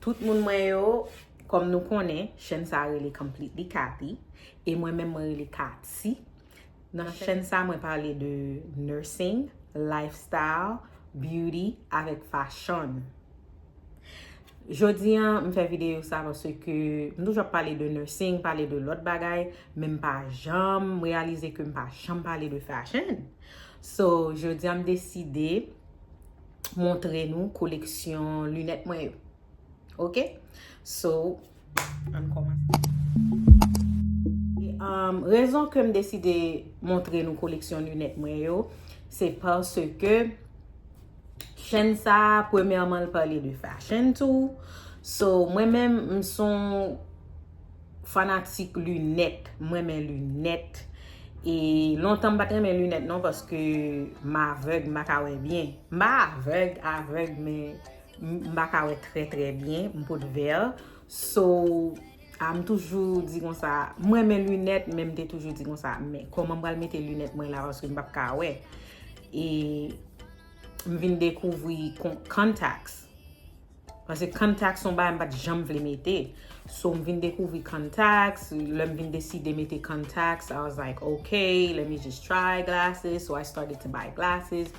Tout le monde, comme nous connaissons, chaîne ça est completely Cathy. Et moi-même, je suis Cathy. Dans la chaîne ça, je parle de nursing, lifestyle, beauty avec fashion. Jodia, je fais vidéo ça parce que je toujours parler de nursing, parler de l'autre bagaille, même pas jamais réaliser que je pas jamais parler de fashion. So, Jodia, je décidé montrer nous collection lunettes Mwen. OK? So, on commence. Raison que je décidé montrer nous collection lunettes Mwen, c'est parce que chaîne ça premièrement parler de fashion tout. So moi-même je suis fanatique lunettes, moi-même lunettes et longtemps pas mes lunettes non parce que ma aveugle m'a bien. Ma aveugle mais m'a très très bien, mon pot de verre. So am toujours dit comme ça, moi mes lunettes même t'ai toujours dit comme ça, mais comment je vais mettre les lunettes moi là parce que je pas ouais. Et je viens découvrir contacts. Parce que contacts sont pas jamais voulu mettre. So je viens découvrir contacts. Je viens décider de mettre contacts. I was like, okay, let me just try glasses. So I started to buy glasses.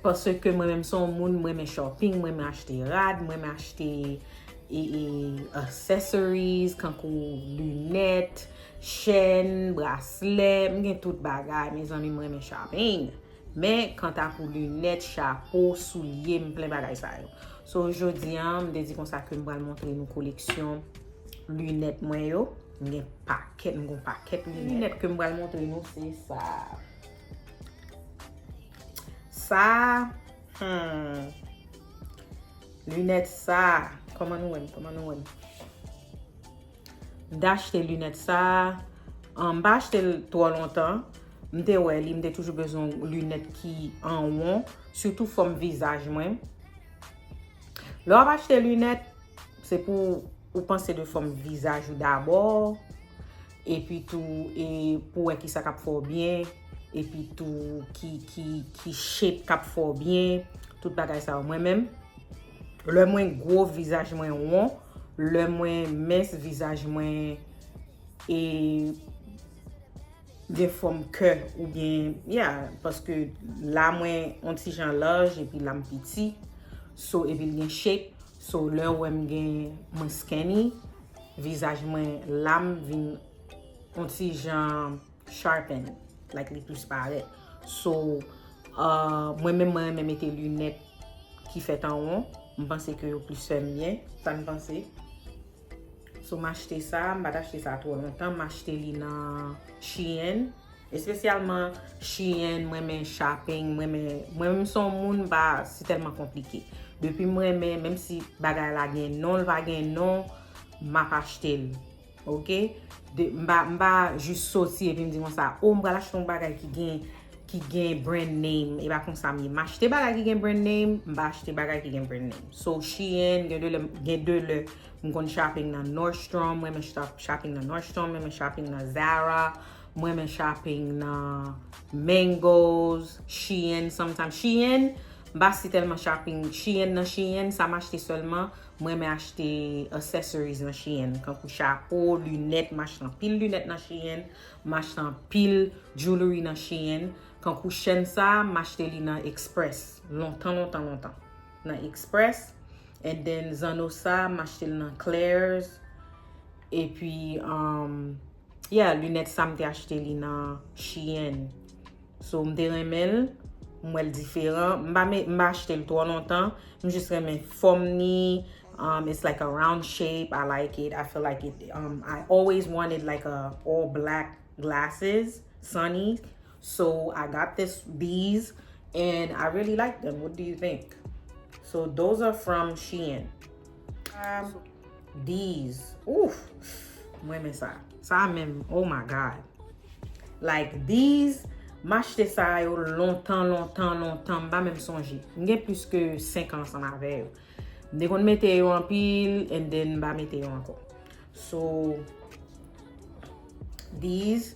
Parce que moi-même son monde, moi-même shopping, moi-même acheter rad, moi-même acheter accessories, kankou lunettes, chaînes, bracelets, j'ai tout bagay, mes amis moi-même shopping. Mais quand t'as pour lunettes, chapeau, souliers, plein bagay ça yo. So aujourd'hui, je dis comme ça que je vais montrer une collection lunettes moi yo. J'ai paquet lunettes que je vais montrer nous c'est ça. Ça lunettes ça, comment nous d'acheter lunettes ça, pas acheter trop longtemps. M'te toujours besoin de lunettes qui en rond, surtout forme visage moi. Là acheter lunettes, c'est pour penser de forme visage d'abord et puis tout et pour qui ça cap fort bien et puis tout qui shape cap fort bien, tout bagay ça moi-même. Le moins gros visage moins rond, le moins mince visage moins et des formes que ou bien parce que là moins on petit gens large et puis là petit so et puis bien shape so là où m'gain moins skinny visage moins lame vin on petit gens sharpen like les plus pareil so moi même mettre lunettes qui fait en rond je pense que plus fait bien ça me penser. So m'acheter ça, m'pas acheter ça trop longtemps, m'acheter li dans Shein, spécialement Shein, moi-même shopping, moi-même son monde pas c'est tellement compliqué. Depuis moi-même même si bagay la gen non, va gen non, m'a acheter. OK? M'pa juste sortir et puis me dire ça, oh m'pa acheter un bagay qui gagne brand name et pas comme ça m'acheter bagay qui gagne brand name, m'pa acheter bagay qui gagne brand name. So Shein gen deux le I'm shopping dans Nordstrom, moi shopping dans Nordstrom, moi shopping dans Zara, moi shopping dans Mangoes, Shein sometimes. Shein, bah c'est tellement shopping Shein, ça m'acheter seulement moi acheter accessories dans Shein, comme chapeau, lunettes, machin pile lunettes dans Shein, machin pile jewelry dans Shein, quand chaîne ça m'acheter li dans Express, longtemps dans Express. And then Zanosa m'acheter dans Claire's et puis lunettes ça m'te acheter li dans Shein. So m'te remel m'el différent m'ba acheter trop longtemps juste remel forme ni it's like a round shape. I like it. I feel like it I always wanted like a all black glasses, sunny. So I got these and I really like them. What do you think? So those are from Shein. These, moi ça même, oh my god. Like these, m'acheter ça yo longtemps, pas même songer. M'gen plus que 5 ans ensemble avec. M'de kon mette yo en pile and then ba mette yo encore. So these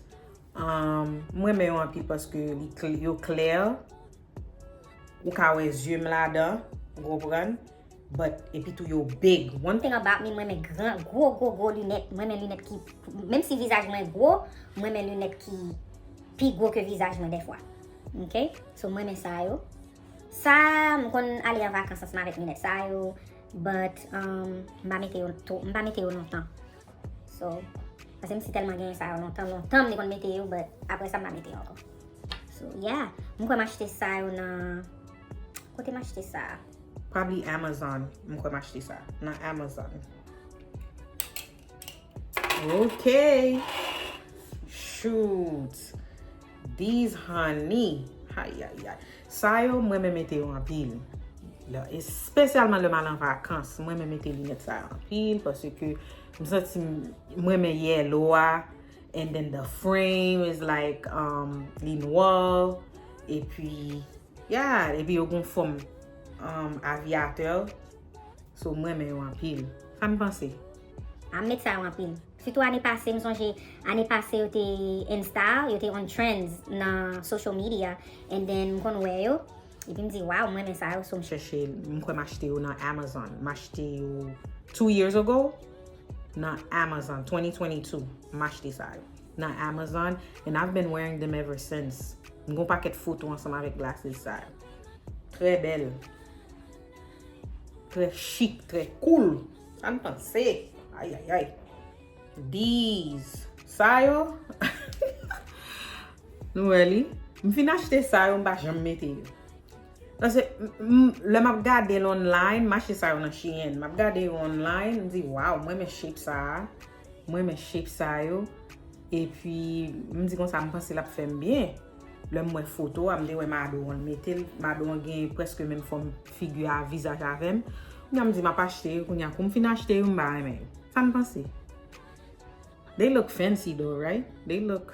moi mais yo en pile parce que yo clair ou ka wè yeux là-dedans. Vous comprenez? but et puis tout yo big. One thing about me, moi mes gros lunettes, moi mes lunettes qui, même si visage moi gros, moi mes lunettes qui plus gros que visage moi des fois. Ok? So moi mes ça yo. Ça, je vais aller en vacances ensemble avec lunettes ça yo, but m'pa mettre yo longtemps. So parce que si tellement gain ça longtemps, me kon mettre yo, but après ça m'pa mettre encore. So yeah, je vais m'acheter ça yo dans côté m'acheter ça. Probably Amazon. Mwen m'acheter ça. Dans Amazon. Okay. Shoot. These honey. Aïe aïe aïe. Ça yo mwen me mette yo en pile. Là, et spécialement le mal en vacances, moi me mette lunettes ça en pile parce que me senti moi me yellow and then the frame is like li noir et puis yeah, et puis yo gon forme aviateur. So moi me yo en pile. Ça me pense. A mettre ça en pile. Surtout année passée, me songe année passée yo te Insta, yo te on trends dans social media and then kon wear yo. Et puis me dit wow, moi mais ça yo so chercher m'ko m'acheter yo dans Amazon. M'acheter yo 2 years ago dans Amazon 2022. M'acheter ça yo dans Amazon and I've been wearing them ever since. M'gon paquet de photos ensemble avec glasses ça. Très belle. Très chic, très cool. Ça me pense. Aïe aïe aïe. These. Ça yo. Really? M'fin acheter ça yo, m'pa jamais mette yo. Parce que le m'a regardé online, m'acheter ça yo dans Shein. M'a regardé online, me dit wow, moi me shape ça. Moi me shape ça yo. Et puis me dit comme ça me pense la faire bien. Le moi photo, me dit ouais m'ado on mettel, m'ado on gagne presque même forme figure à visage avec. Me dit m'a pas acheter, kounya comme fin acheter yo m'ba aimer. Ça me pense. They look fancy though, right? They look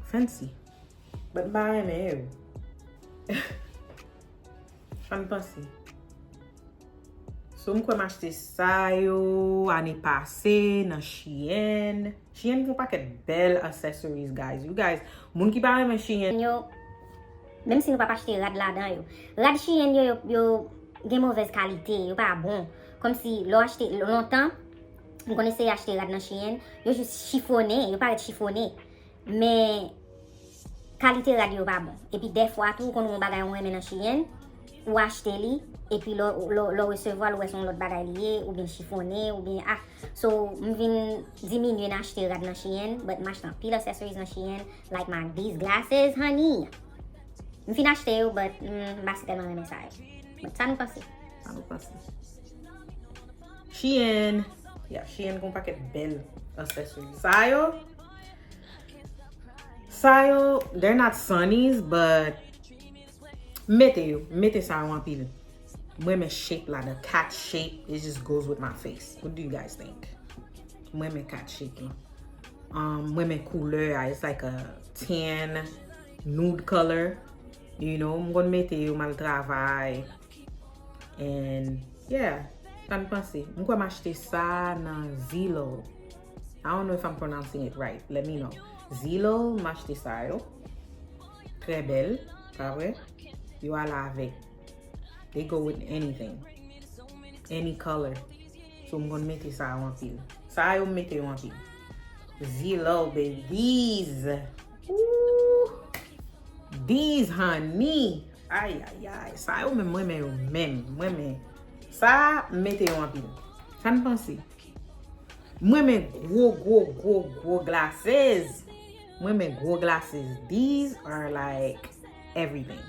fancy. But m'ba aimer yo. Ça me pense. So m'ko m'acheter ça yo année passée dans Shein. Shein font paquet belle accessories guys. You guys, moun ki pa aimer Shein yo, même si nous pas acheter rad là-dedans yo. Rad Shein yo gen mauvaise qualité, yo pas bon. Comme si l'on acheté longtemps, on connaissait acheter rad dans Shein, yo juste chiffonné, yo pas chiffonné. Mais qualité rad yo pas bon. Et puis des fois tout quand on bagay on dans Shein, ou acheter li et puis le recevoir le son l'autre bagay lié ou bien chiffonné ou bien so m'vin diminuer d'acheter rad dans Shein, but m'achète pile accessories dans Shein like these glasses honey. M'fin acheter but pas tellement aimer ça. But ça nous passe. Ça nous passe. Shein. Yeah, Shein gon paquet belle accessories. Ça yo, they're not sunnies but mettez ça en pile. Moi me shape like the cat shape, it just goes with my face. What do you guys think? Moi me cat shape là. Moi me couleur, it's like a tan nude color. You know, I'm gonna mettre yo mal travail. And yeah, ça me pense. I'm gonna m'acheter ça dans Zillow. I don't know if I'm pronouncing it right. Let me know. Zillow, m'acheter ça yo. Très belle, pas vrai? You all avec. They go with anything. Any color. So I'm gonna make ça en pile. Ça yo mette en pile. Zillow baby. These honey. Aïe aïe aïe. Ça yo même. Ça mette en pile. Ça me pense. Moi mes gros glasses. Moi mes gros glasses. These are like everything.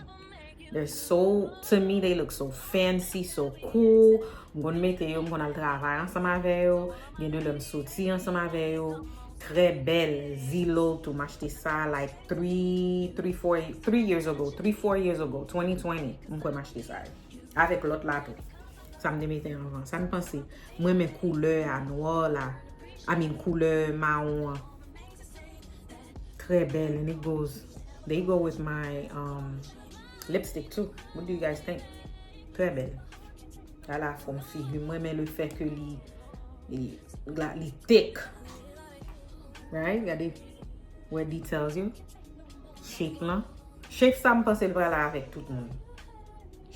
They're so, to me, they look so fancy, so cool. I'm gonna mettre yo, I'm gonna travailler ensemble avec yo. Gen de l'homme sorti ensemble avec yo. Très belle. Zillow to m'acheter ça like 4 years ago, 4 years ago, 2020. I'm gonna m'acheter ça. Avec l'autre là tout. Ça me mette en avant. Ça me pense. Moi, mes couleurs à noir là. Couleur marron. Très belle. And they go with my, lipstick too. What do you guys think? Très belle. À la forme figure. Moi, mais le fait que li thick. Right? Regardez where details you. Shape là. Shape ça me pense le là avec tout le monde.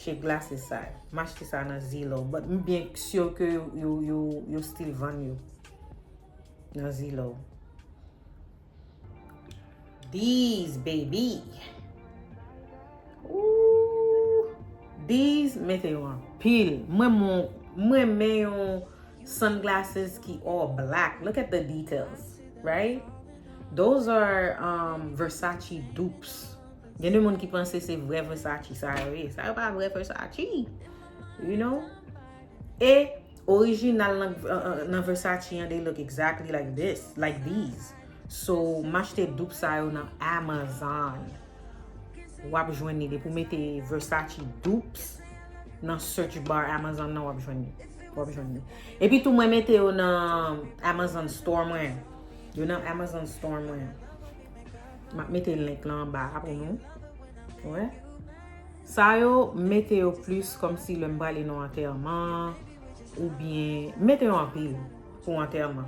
acheté glasses ça. M'acheté ça dans Zillow, but I'm bien sûr que you still vend you dans Zillow. These baby. Ooh. These mettez en pile. Moi mets yon sunglasses qui all black. Look at the details, right? Those are Versace dupes. Il y a des gens qui pensent que c'est vrai Versace, ça n'est pas vrai Versace, you know? Et original dans Versace, they look exactly like this, like these. So, m'acheter dupe ça dans Amazon. Wap joindre pour mettre Versace dupes dans search bar Amazon nan wap joindre. Et puis tout moi mette yo dans Amazon store moi. Yo dans Amazon store moi. M'a mette le link là en bas pour nous. Ouais. Ça yo mette yo plus comme si le m'brale non enterrement ou bien mette yo en pile pour enterrement.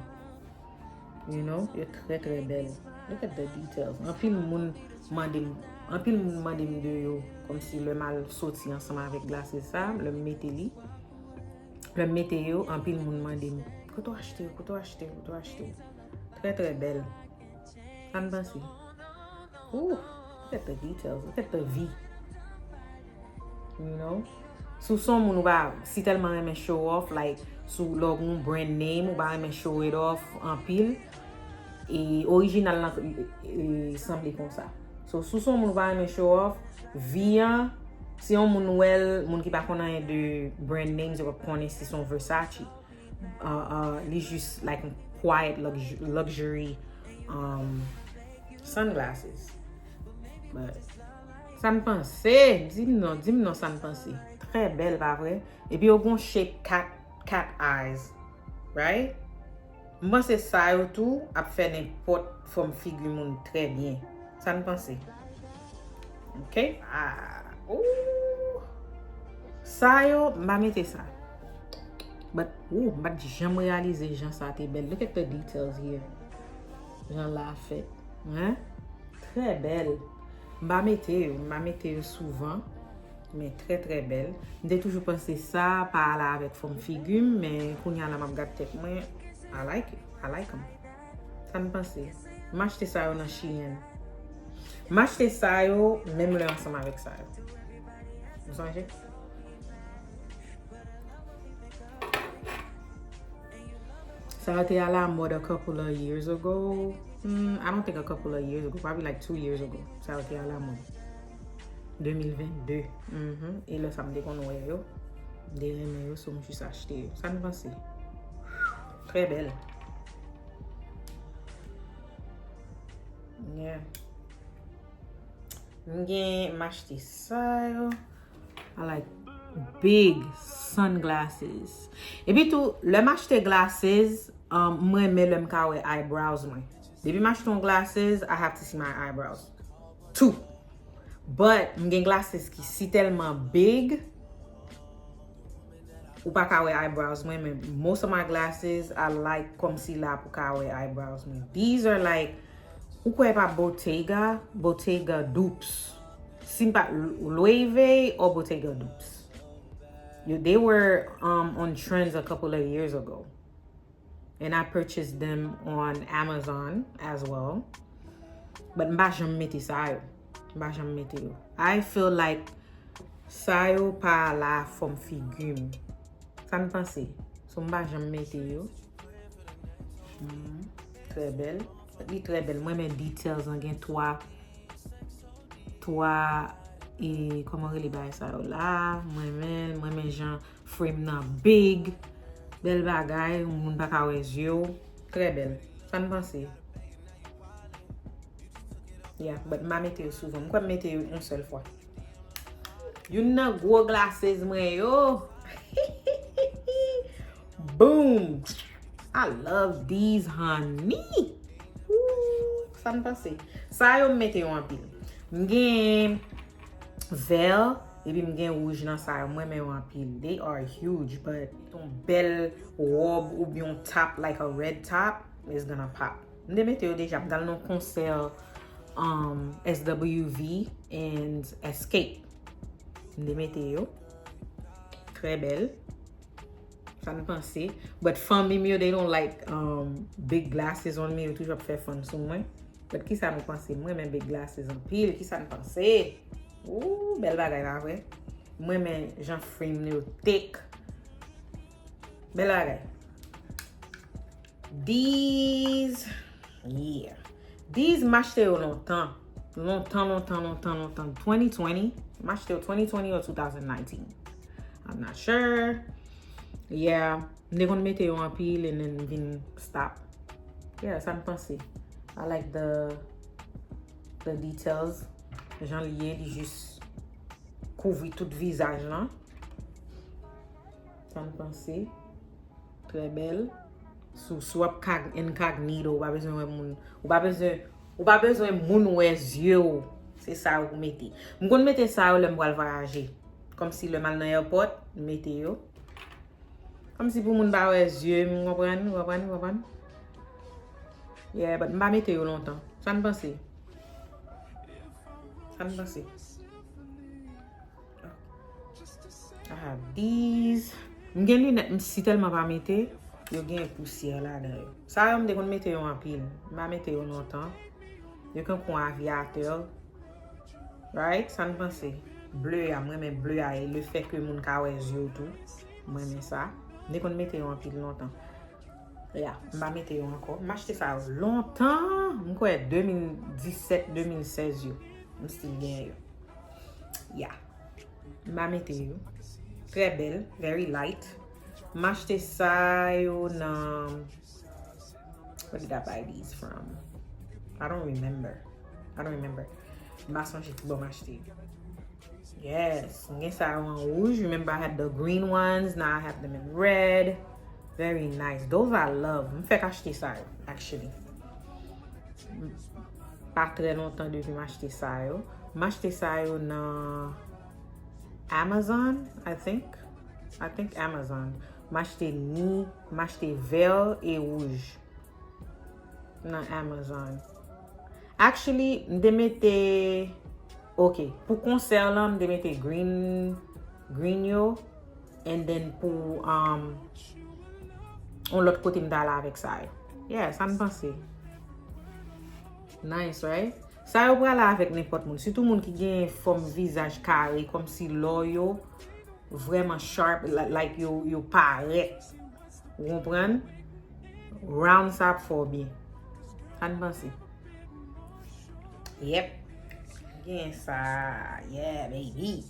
You know, you're très belle. Look at the details. En pile moun mande de yo comme si le mal sorti ensemble avec glace ça, le mette li. Le mette yo en pile moun mande Koto acheté. Très belle. Ça me pense. Ooh, look at the details. Look at the V. You know? Sous son moun ou ba si tellement aime show off, like sous logo brand name ou ba aime show it off en pile. Et original nan semble comme ça. So sous son moun ba aime show off, via si on moun qui pa konnen de brand names ou konnen si son Versace. Li juste like quiet luxury sunglasses. But ça me pense, dis-moi ça me pense. Très belle, pas vrai? Et puis au bon shape cat eyes, right? Moi c'est ça tout a fait n'importe forme figure moun très bien. Ça me pense. OK? Ça yo m'a mettre ça. But j'aime réaliser Jean ça t'es belle. Look at the details here. Jean l'a fait. Hein? Très belle. M'a mettre souvent. Mais très belle. J'ai toujours pensé ça par là avec forme figure mais quand y a la m'a gâte tête moi I like them. Ça me pense. M'acheter ça dans Chine. M'acheter ça yo même le ensemble avec ça. Vous songez? Ça a été à la mode a couple of years ago. I don't think a couple of years ago, probably like 2 years ago. Ça a été à la mode. 2022. Et là, ça me dit qu'on voit yo. Des renmen yo, so m'jus acheté. Ça me pense. Très belle. Yeah. M'acheté ça yo. I like big sunglasses. Et puis tout, le m'acheter glasses, moi me le m'kawe eyebrows moi. Depuis m'acheter glasses, I have to see my eyebrows. Too. But m'gen glasses qui si tellement big ou pas kawe eyebrows moi, mais most of my glasses I like comme si la pour kawe eyebrows moi. These are like ou quoi pas Bottega dupes. Simpa Loewe or Bottega dupes. They were on trends a couple of years ago. And I purchased them on Amazon as well. But mba jam meti sa yo. I feel like sa yo pa la forme figure. Ça me pense. So mba jam meti yo. Très belle. Très belle. Moi mes details en gen trois et comment les bail ça là. Moi mes gens frame nan big. Belle bagay, moun pa ka wè yo. Très belle. Ça me pense. Yeah, but ma mette yo souvent. M'kwa mette yo une seule fois. Yon nan gros glasses mwen yo. Boom. I love these, honey. Ça me pense. Ça yo mette yo en pile. M'gen vert et puis m'gen rouge dans ça. Moi mais en pile. They are huge, but ton belle robe ou bien top like a red top is gonna pop. M'de mette yo déjà dans nos concert SWV and Escape. M'de mette yo. Très belle. Ça me pensait. But family me, they don't like big glasses on me. Yo toujours faire fun sur moi. But qui ça me pensait? Moi, même big glasses en pile. Qui ça me pensait? Ouh, belle bagaille là, ouais. Moi, même j'en frame yo thick. Belle bagaille. These, yeah. These m'acheté au longtemps. Longtemps. 2020. M'acheté au 2020 or 2019. I'm not sure. Yeah. They gonna mettre yo en pile and then vin stop. Yeah, ça me pensait. I like the details. J'en lié, li juste couvrir tout visage là. Ça me pensait. Très belle. Sou ap incognito, ou pas besoin moun, ou pas besoin moun wè yeux. C'est ça ou mettez. M'gon mette ça ou le m'val voyager. Comme si le mal dans airport, mettez yo. Comme si pour moun ba wè yeux, m'comprendre. Yeah, but m'ba mette yo longtemps. Ça me pense. I have these. M'gen lunettes, m'si tellement pas mette. Yo gen poussière là dedans. Ça on de kon mette yo en pile. M'a mette yo longtemps. Yo kon kon aviateur. Right? Ça me pense. Bleu à moi mais bleu à le fait que moun ka wè yeux tout. Moi mais ça. De kon mette yo en pile longtemps. Yeah, m'a mette yo encore. M'acheté ça longtemps. M'ko 2017, 2016 yo. M'stil gen yo. Yeah. M'a mette yo. Très belle, very light. M'acheté ça yo nan. Where did I buy these from? I don't remember. M'a sonje ki bon m'acheté. Yes, m'gen ça en rouge. Remember I had the green ones. Now I have them in red. Very nice. Those I love. M'fèk acheté ça yo, actually. Pas très longtemps depuis m'acheté ça yo. M'acheté ça yo nan Amazon, I think Amazon. M'acheté vert et rouge. Dans Amazon. Actually, m'de mette OK, pour concert là, m'de mette green yo and then pour on l'autre côté m'da la avec ça. Yeah, ça me pense. Nice, right? Ça yo pral la avec n'importe moun. Surtout moun qui gen forme visage carré comme si l'o yo vraiment sharp like yo paraît. Vous comprenez? Round ça for bien. Ça me pense. Yep. Gen ça. Yeah, baby.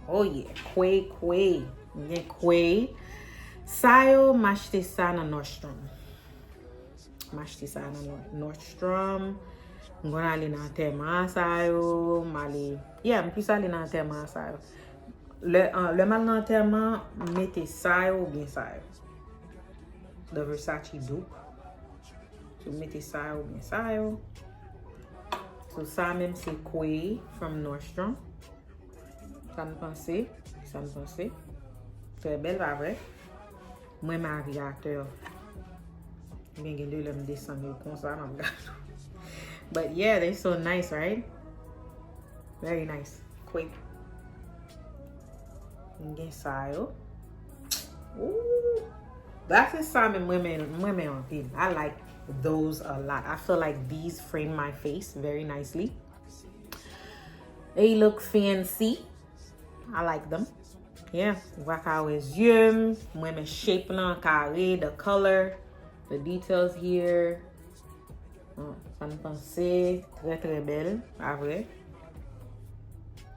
Oh yeah, kwe. Gen kwe. Ça yo m'acheté ça dans Nordstrom. I'm gonna aller dans terme ça yo, yeah, m'puisse aller dans terme ça yo. Le mal dans terme mettez ça yo ou bien ça yo. The Versace dupe. So mettez ça ou bien ça yo. So ça même c'est Kwe from Nordstrom. Ça me pensait. Très belle pas vrai. Moi ma aviateur. Bien que le me descendre comme ça dans le But yeah, they're so nice, right? Very nice. Quick. Get style. Ooh. That's the Simon women on film. I like those a lot. I feel like these frame my face very nicely. They look fancy. I like them. Yeah. Waka with yeux. Women shape on carré, the color, the details here. Ça me pensait très belle, pas vrai.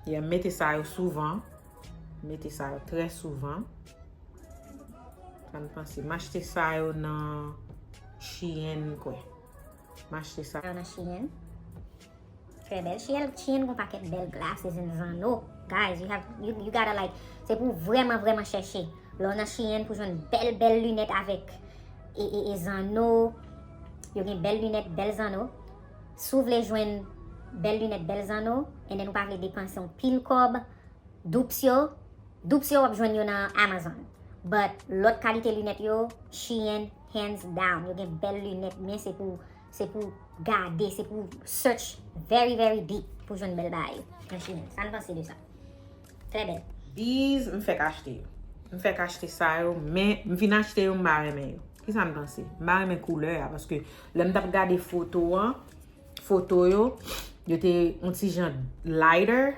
Yeah, mettez ça souvent. Mettez ça très souvent. Ça me pensait. M'acheter ça dans Shein quoi. M'acheter ça dans Shein. Très belle. Shein gon paquet belle glasses in zano. Guys, you gotta like, c'est pour vraiment chercher. Là dans Shein pour une belle lunette avec et zano. Yo gen belle lunette, belle zano. Sou vle jwen belle lunette, belle zano. And then ou pa vle dépenser un pile kob. Dupsio wap jwen yo nan Amazon. But l'autre qualité lunette yo, Shein, hands down. Yo gen belle lunette, mais c'est pour garder, c'est pour search very deep pour jwen belle bail. Ça ne pense de ça. Très belle. These m'fèk acheter. Je fais acheter ça, mais je viens acheter un barème. Qu'est-ce que vous pensez? Barème couleur, parce que là, je regarde des photos, yo était un petit genre lighter,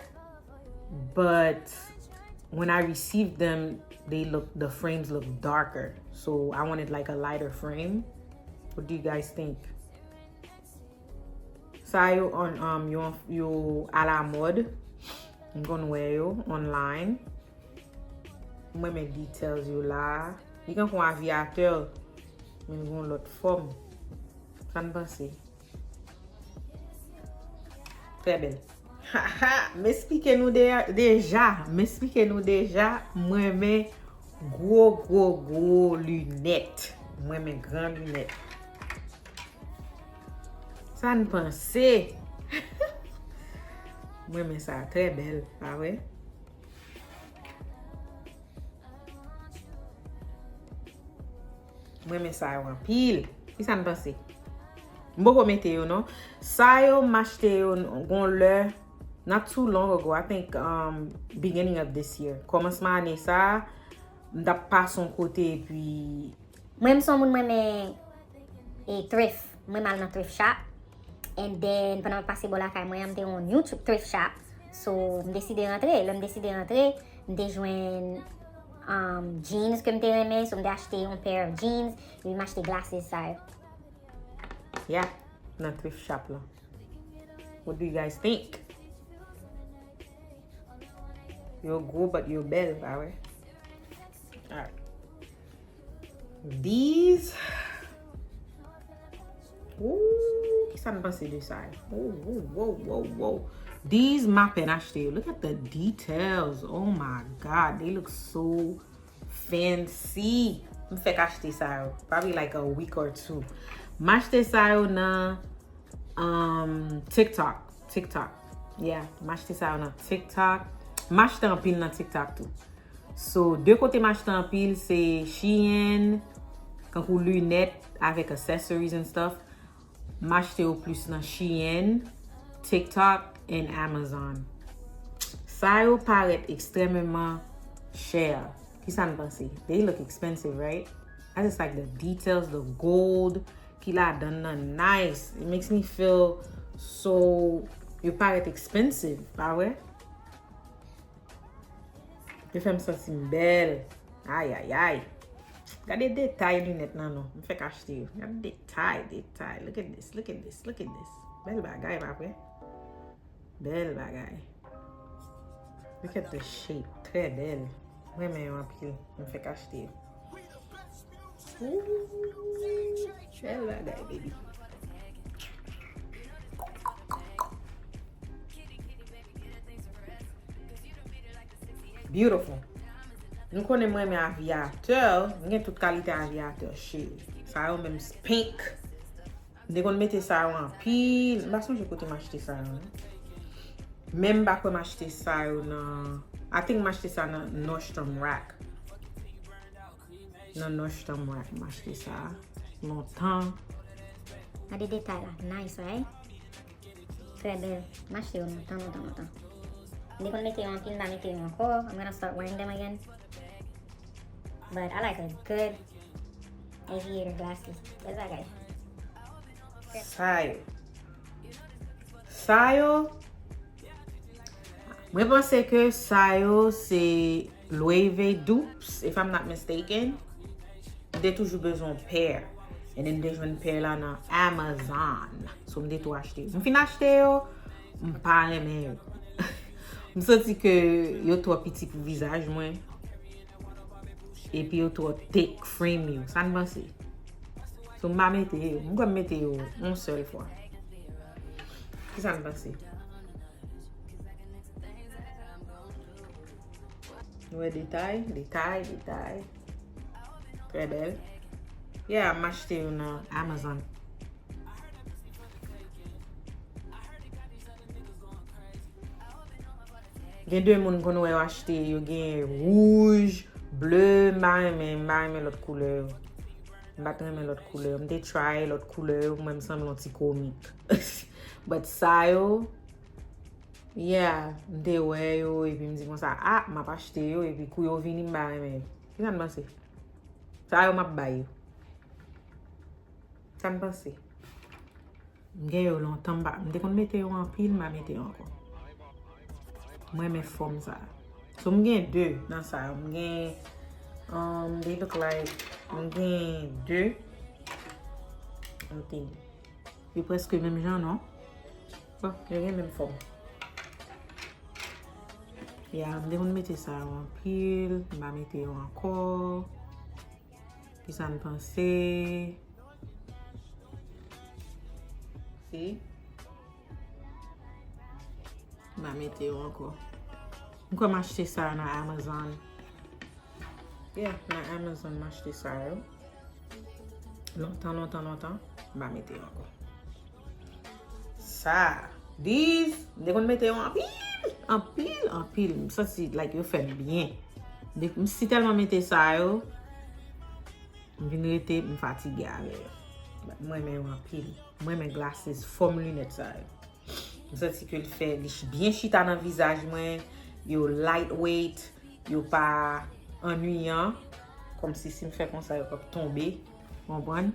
but when I received them, the frames look darker. So I wanted like a lighter frame. What do you guys think? Ça yo on yo à la mode. I'm gonna wear yo online. Moi mes details yo là. Il quand un aviateur, mais on l'autre forme. Ça ne pense. Très belle. M'expliquez-nous déjà. Moi mes gros lunettes. Moi mes grandes lunettes. Ça ne pensez. Moi mais ça très belle, pas vrai? Moi mais ça en pile. Qui ça ne pensez? Mboko mette yo non. Ça yo m'acheté yo gon le not too long ago. I think beginning of this year. Commencement année ça, m'da pas son côté et puis Moi son moun moi et thrift. Moi mal dans thrift shop. And then pendant que passer bola kay moi m'te on YouTube thrift shop. So m'décider rentrer, m'te joindre jeans que m'te aimé, so m'te acheté un pair of jeans, et m'acheté glasses ça. yeah, dans thrift shop là. What do you guys think? You're good, but you're belle, right? Alright. These. Ooh, qu'est-ce que ça me passe de ça? Whoa. These ma pen acheté. Look at the details. Oh my God, they look so fancy. Je fais acheter ça. Probably like a week or two. M'acheté ça na TikTok. Yeah, m'acheté ça na TikTok. M'acheté en pile na TikTok tout. So, deux côtés m'acheté en pile, c'est Shein, quand ou lunettes avec accessories and stuff. M'acheté au plus na Shein, TikTok and Amazon. Ça yo paraît extrêmement cher. Qui ça ne pense? They look expensive, right? I just like the details, the gold. Qu'il a done nice. It makes me feel so. You paraît expensive, pas vrai? Je fais me sentir belle. Aïe. Regardez les détails lunettes non. Je fais acheter. Regardez les détails. Look at this. Belle bagaille, pas vrai? Belle bagaille. Look at the shape. Très belle. Ouais, mais on pile. Je fais acheter. Ooh, belle bagaille, baby. Beautiful. Nous connaissons moi mes aviateurs, nous toute qualité aviateur chez. Ça a même pink. Dès qu'on mettait ça en pile, bah son je côté m'acheter ça. Même pas quoi m'acheter ça dans I think m'acheter ça dans Nordstrom Rack. Dans Nordstrom Rack m'acheter ça longtemps. A des détails là, nice, right? Très belle. M'acheter longtemps. Dès qu'on mettait en pile, mettre encore. I'm gonna start wearing them again. But I like a good aviator glasses. That's that guy. Sayo. Moi pense que Sayo c'est Loewe dupes, if I'm not mistaken. They toujours besoin de pair. And then they joint pair là dans Amazon. So m'de tout acheter. M'fin acheter yo, m'pa aimer yo. M'senti que yo trop petit pour visage moi. Et puis yo trop thick frame yo. Ça ne pense. So m'a mette yo, m'go mette yo une seule fois. Qui ça ne pense? Ouais, détail. Très belle. Yeah, m'a acheté une Amazon. Gen deux moun kon wè acheté, yo gen rouge, bleu, mais l'autre couleur. L'autre couleur. M'te try l'autre couleur, moi me semble un petit comique. But ça yo, yeah, m'te wè yo et puis m'di comme ça, m'a acheté yo et puis kou yo vini m'ba mais Ki san panse? Sa yo map bay yo. San panse? Mgen yo lontan ba. Mde kon mette yo an pil, mba mette yo ankon. Mwen men form sa. So mgen 2 nan sa. Mgen, they look like, mgen 2. Anting. Yo preske menm jan, non? Bon, yo gen menm form. Ya, mde kon mette sa yo an pil, mba mette yo ankon. Ki san panse? Si? Mba mette yo ankon. Mwen kon m'achete sa nan Amazon. Yeah, nan Amazon m'achete sa yo. Longtemps. Mba mette yo ankon. Sa. These, mde kon mette yo an pil. Sa si, like, yo fè bien. Si telman mette sa yo, mvin rete m'fatige ave yo. Mwen men yo an pil. Mwen men glasses form lunettes sa yo. Sa si ke l fè, li bien chita nan visaj mwen, yo lightweight, yo pa ennuyant, kom si m fè kon sa yo kap tombe, kompran?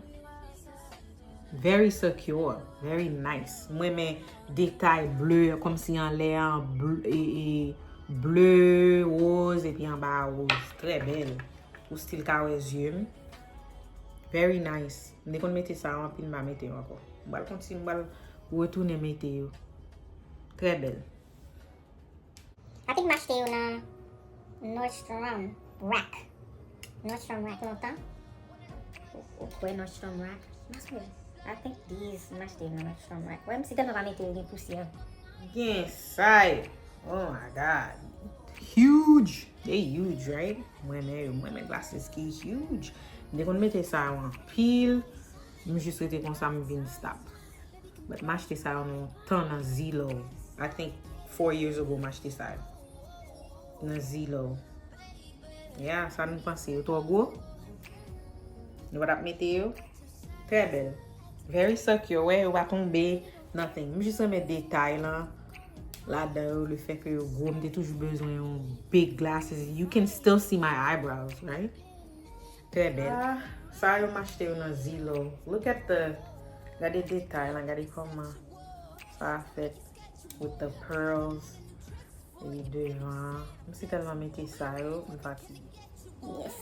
Very secure, very nice. Mwen men detay bleu, kom si an lè an bleu, rose, epi an ba rose. Très belle. Ou stil kawezyem. Very nice. Mwen kon mette sa an pil mba mette yo anko. Mbal konti mbal retourne mette yo. Très belle. I think m'achete yo nan Nordstrom Rack. Nordstrom Rack lontan. Ou kwe Nordstrom Rack? I think these m'achete yo nan Nordstrom Rack. Wè msi telman va mette yo gen poussière. Gen say. Oh my God. Huge. They huge, right? Mwen men glasses ki huge. Mwen kon mette sa an pil. Mwen jist rete kon sa mwen vin stop. But m'achete sa an tan nan Zillow. I think 4 years ago m'achete sa yo. Nan Zillow. Yeah, sa nou panse yo. To go? Nou wadap mette yo? Très belle. Very secure. Wè yo va tombe. Nothing. Mwen jist reme detay lan. La da yo, le fait que yo go, m'de toujou bezwen yon big glasses. You can still see my eyebrows, right? Très belle. Sa yo m'achete yo nan Zillow. Look at the, gade detay lan, gade koman sa fet with the pearls. Ebi devan. Msi telman mette sa yo, m'fati.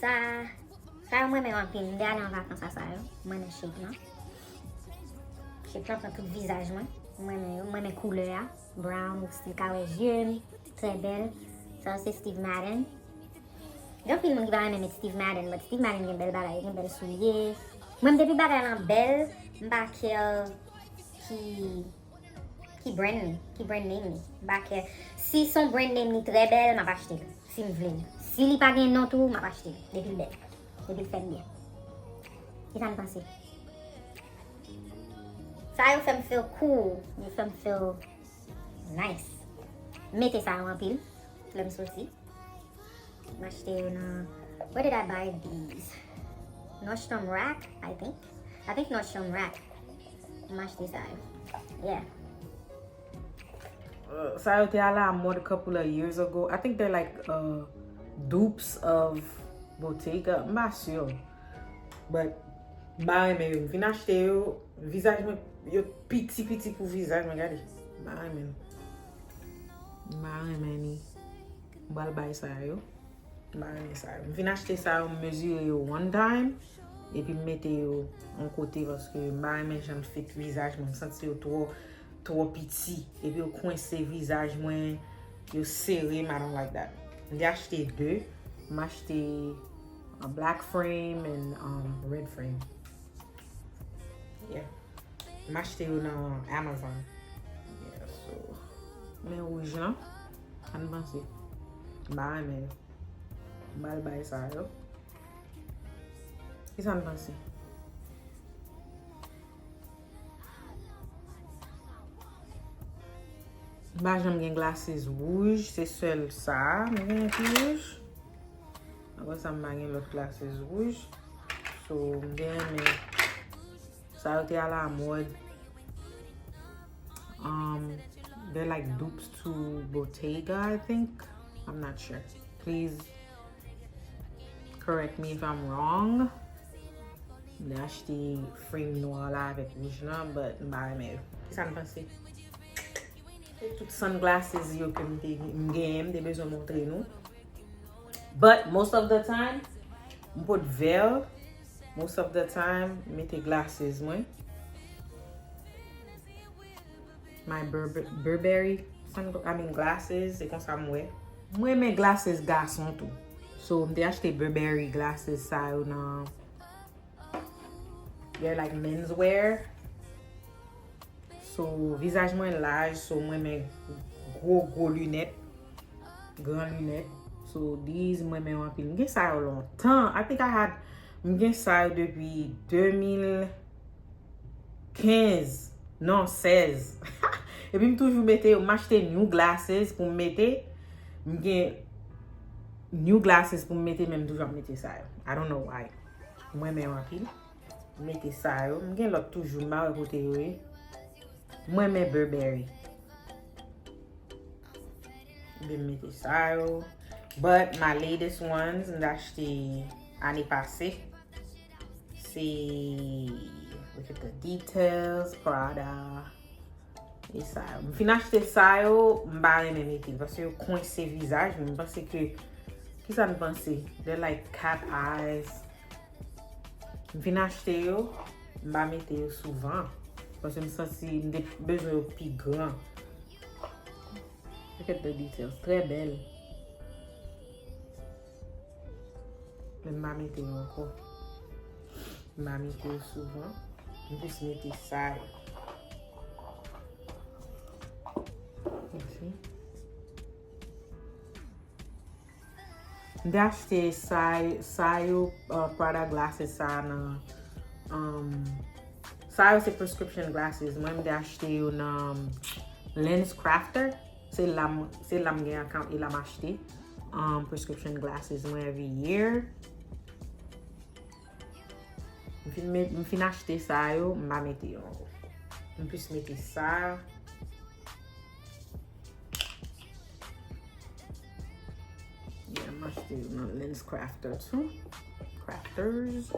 Sa yo mwen men anpil, mde ale an vakans sa yo. Mwen men shape nan. Shape lan pran tout visaj mwen. Mwen men koule ya. Brown ou stil kawezyem. Très belle. Sa se Steve Madden. Gen pil moun ki ba reme met Steve Madden, but Steve Madden gen bel bagay, gen bel souliye. Mwen depi bagay lan bel, mba kel ki brand name ni. Mba kel, si son brand name ni très bel, m'a achete. Si m vle. Si li pa gen non tou, m'a achete. Depi l bel. Depi l fen bien. Ki sa m panse? Sa yo fem feel cool. Yo fem feel nice. Mette sa yo an pil. Lem soti. M'achete yo nan... Where did I buy these? Nordstrom Rack, I think. I think Nordstrom Rack. M'achete sa yo. Yeah. Sa yo te ala mod a couple of years ago. I think they're like dupes of Bottega. Mba sure. But, mba reme yo. Vin achete yo. Visaj mwen, yo piti pou visaj mwen gade. Mba reme yo. Mba reme ni. Mbal bay sa yo. Mba reme sa yo. Vin achete sa yo, mesure yo one time. Epi mette yo an kote paske mba reme jan fit visaj mwen. Santi yo tro piti. Epi yo coince visaj mwen. Yo serre, I don't like that. Mde achete 2. M'achete a black frame and red frame. Yeah. M'achete yo nan Amazon. Yeah, so. Men rouge lan. An panse. Mba reme yo. Mbal bay sa yo. Ki sa an panse? Mba jam gen glasses rouge. Se sel sa. Mwen gen ki rouge. Akwa sa mba gen lot glasses rouge. So mgen men. Sa yo te ala mod. They're like dupes to Bottega, I think. I'm not sure. Please correct me if I'm wrong. J'ai acheté frame noir là avec rouge là, but m'ba remè. Ki sa n'pense? Tout sunglasses yo ke m'gem, de bezon montre nou. But most of the time, m'pot verre. Most of the time, mette glasses mwen. My Burberry glasses, e kon sa mwen. Mwen men glasses garçon tou. So, m'de achete Burberry glasses sa yo nan. They're like menswear. So, visage mwen large, so mwen men gros lunettes. Grand lunettes. So, these mwen men wapil. Mwen gen sa yo lontan. I think I had, mwen gen sa yo depi 2015. Non, 16. E pi m toujou mette, m'achete new glasses pou mette. M gen new glasses pou mette, men m toujou mette sa yo. I don't know why. Mwen men wapil. Mette sa yo. M gen lot toujou ma wè kote yo e. Mwen men Burberry. Ben mette sa yo. But my latest ones, m d'achete ane pase. C'est look at the details, Prada. E sa yo. M fin achete sa yo, m ba reme mette. Parce yo coince visage, m pense que ki sa m pense? They're like cat eyes. M fin achete yo, m ba mette yo souvan. Parce m sensi m de bezon yo pi gran. Look at the details. Très belle. M ba mette yo anko. M ba mette yo souvan. M pwis mette sa yo. M de achete sa yo Prada glasses sa nan. Sa yo se prescription glasses. Mwen m de achete yo nan Lens Crafter. Se lam gen account e lam achete. Prescription glasses mwen every year. M fin achete sa yo, m ba mette yo. M pwis mette sa. Yeah, m achete yo nan Lens Crafter too. Crafters.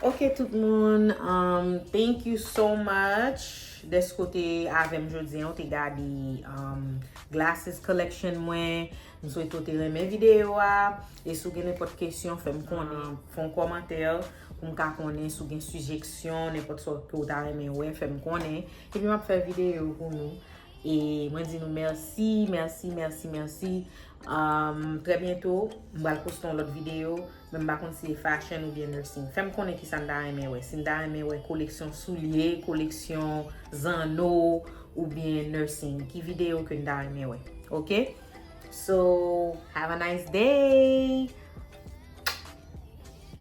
Ok tout moun, thank you so much. Des kote avem jodi an, te gadi glasses collection mwen. M souwete te reme vidéo a. E sou gen nepot kesyon, fem konen, fon commentaire. Pou m ka konen sou gen sujestion, nepot so ke ou ta reme we, fem konen. E pi m ap fe vidéo pou nou. E mwen di nou merci. Très bientôt, m bal poston lot vidéo. Men bakon si fashion ou bien nursing. Fem konen ki san da reme we. Sin da reme we koleksyon soulier, koleksyon zano ou bien nursing. Ki vidéo ke da reme we. Ok? So, have a nice day.